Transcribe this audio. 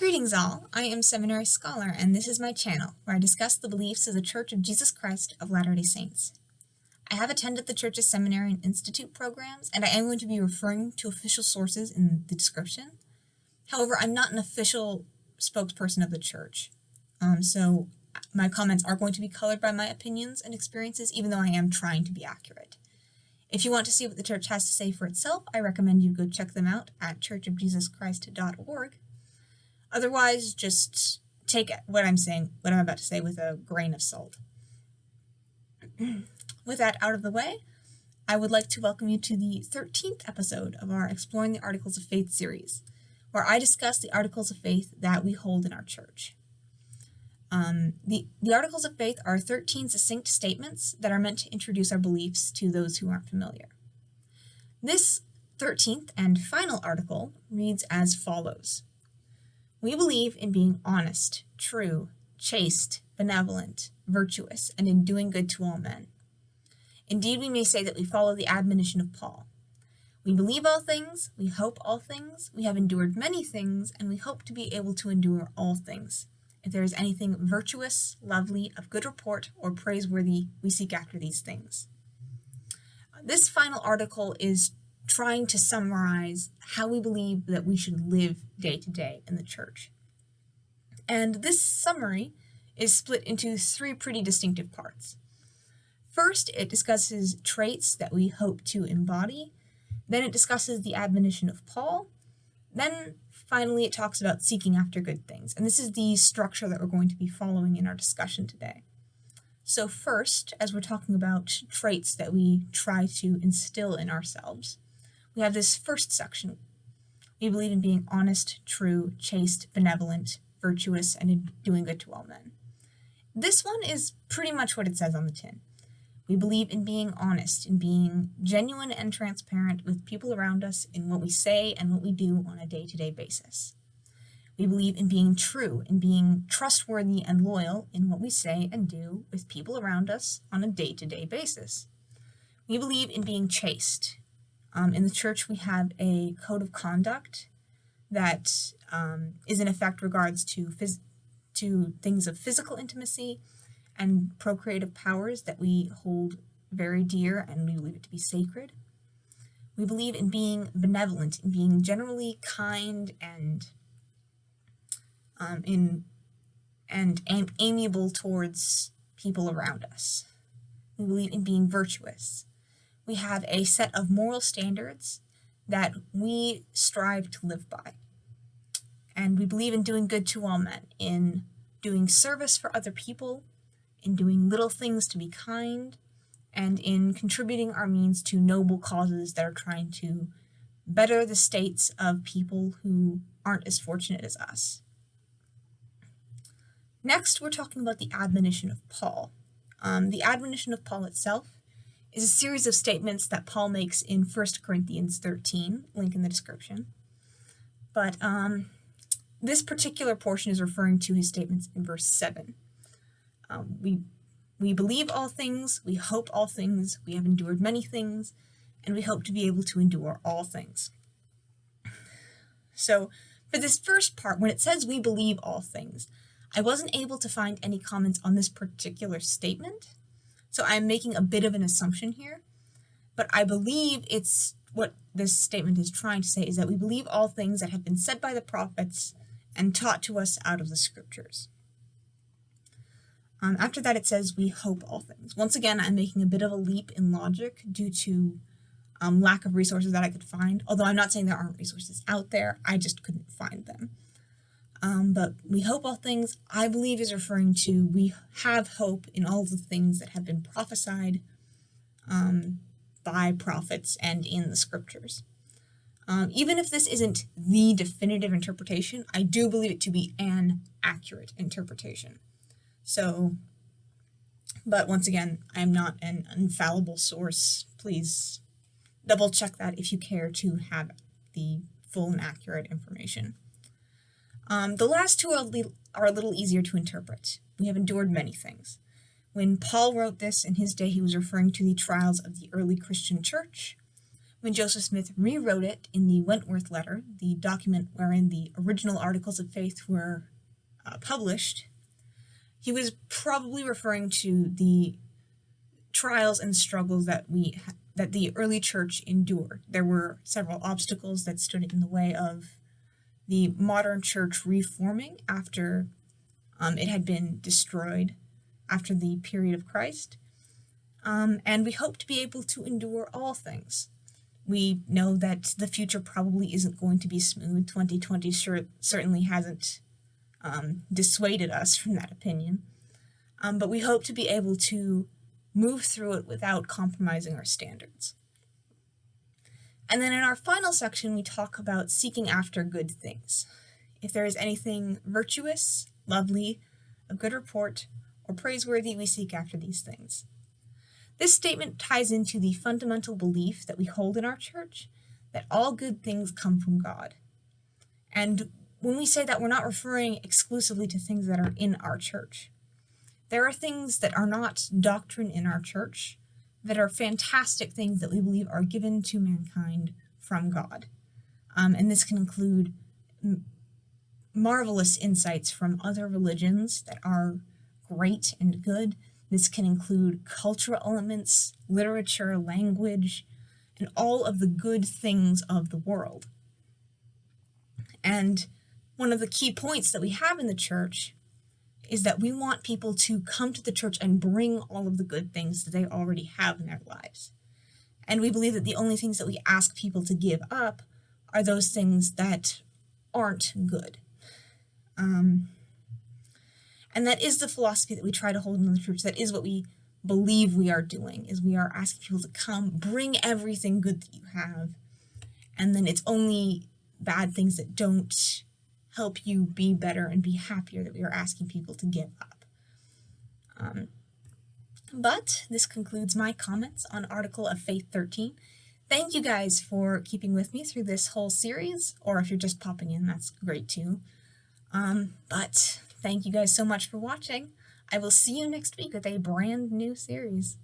Greetings all, I am Seminary Scholar, and this is my channel, where I discuss the beliefs of the Church of Jesus Christ of Latter-day Saints. I have attended the Church's seminary and institute programs, and I am going to be referring to official sources in the description. However, I'm not an official spokesperson of the Church, so my comments are going to be colored by my opinions and experiences, even though I am trying to be accurate. If you want to see what the Church has to say for itself, I recommend you go check them out at churchofjesuschrist.org. Otherwise, just take what I'm about to say with a grain of salt. With that out of the way, I would like to welcome you to the 13th episode of our Exploring the Articles of Faith series, where I discuss the Articles of Faith that we hold in our church. The Articles of Faith are 13 succinct statements that are meant to introduce our beliefs to those who aren't familiar. This 13th and final article reads as follows. We believe in being honest, true, chaste, benevolent, virtuous, and in doing good to all men. Indeed, we may say that we follow the admonition of Paul. We believe all things, we hope all things, we have endured many things, and we hope to be able to endure all things. If there is anything virtuous, lovely, of good report, or praiseworthy, we seek after these things. This final article is trying to summarize how we believe that we should live day to day in the church. And this summary is split into three pretty distinctive parts. First, it discusses traits that we hope to embody. Then it discusses the admonition of Paul. Then finally it talks about seeking after good things. And this is the structure that we're going to be following in our discussion today. So first, as we're talking about traits that we try to instill in ourselves, we have this first section. We believe in being honest, true, chaste, benevolent, virtuous, and in doing good to all men. This one is pretty much what it says on the tin. We believe in being honest, in being genuine and transparent with people around us in what we say and what we do on a day-to-day basis. We believe in being true, in being trustworthy and loyal in what we say and do with people around us on a day-to-day basis. We believe in being chaste. In the church, we have a code of conduct that is in effect regards to things of physical intimacy and procreative powers that we hold very dear and we believe it to be sacred. We believe in being benevolent, in being generally kind and amiable towards people around us. We believe in being virtuous. We have a set of moral standards that we strive to live by. And we believe in doing good to all men, in doing service for other people, in doing little things to be kind, and in contributing our means to noble causes that are trying to better the states of people who aren't as fortunate as us. Next, we're talking about the admonition of Paul. The admonition of Paul itself is a series of statements that Paul makes in 1 Corinthians 13, link in the description. But this particular portion is referring to his statements in verse 7. We believe all things, we hope all things, we have endured many things, and we hope to be able to endure all things. So, for this first part, when it says we believe all things, I wasn't able to find any comments on this particular statement. So I'm making a bit of an assumption here, but I believe it's what this statement is trying to say is that we believe all things that have been said by the prophets and taught to us out of the scriptures. After that, it says we hope all things. Once again, I'm making a bit of a leap in logic due to lack of resources that I could find, although I'm not saying there aren't resources out there, I just couldn't find them. But we hope all things, I believe, is referring to we have hope in all the things that have been prophesied by prophets and in the scriptures. Even if this isn't the definitive interpretation, I do believe it to be an accurate interpretation. So, but once again, I'm not an infallible source. Please double check that if you care to have the full and accurate information. The last two are a little easier to interpret. We have endured many things. When Paul wrote this in his day, he was referring to the trials of the early Christian church. when Joseph Smith rewrote it in the Wentworth Letter, the document wherein the original Articles of Faith were published, he was probably referring to the trials and struggles that the early church endured. There were several obstacles that stood in the way of the modern church reforming after it had been destroyed after the period of Christ. And we hope to be able to endure all things. We know that the future probably isn't going to be smooth. 2020 certainly hasn't dissuaded us from that opinion. But we hope to be able to move through it without compromising our standards. And then in our final section, we talk about seeking after good things. If there is anything virtuous, lovely, of good report, or praiseworthy, we seek after these things. This statement ties into the fundamental belief that we hold in our church, that all good things come from God. And when we say that, we're not referring exclusively to things that are in our church. There are things that are not doctrine in our church that are fantastic things that we believe are given to mankind from God. And this can include marvelous insights from other religions that are great and good. This can include cultural elements, literature, language, and all of the good things of the world. And one of the key points that we have in the church is that we want people to come to the church and bring all of the good things that they already have in their lives. And we believe that the only things that we ask people to give up are those things that aren't good. And that is the philosophy that we try to hold in the church. That is what we believe we are doing, is we are asking people to come, bring everything good that you have, and then it's only bad things that don't help you be better and be happier that we are asking people to give up. But this concludes my comments on Article of Faith 13. Thank you guys for keeping with me through this whole series, or if you're just popping in, that's great too. But thank you guys so much for watching. I will see you next week with a brand new series.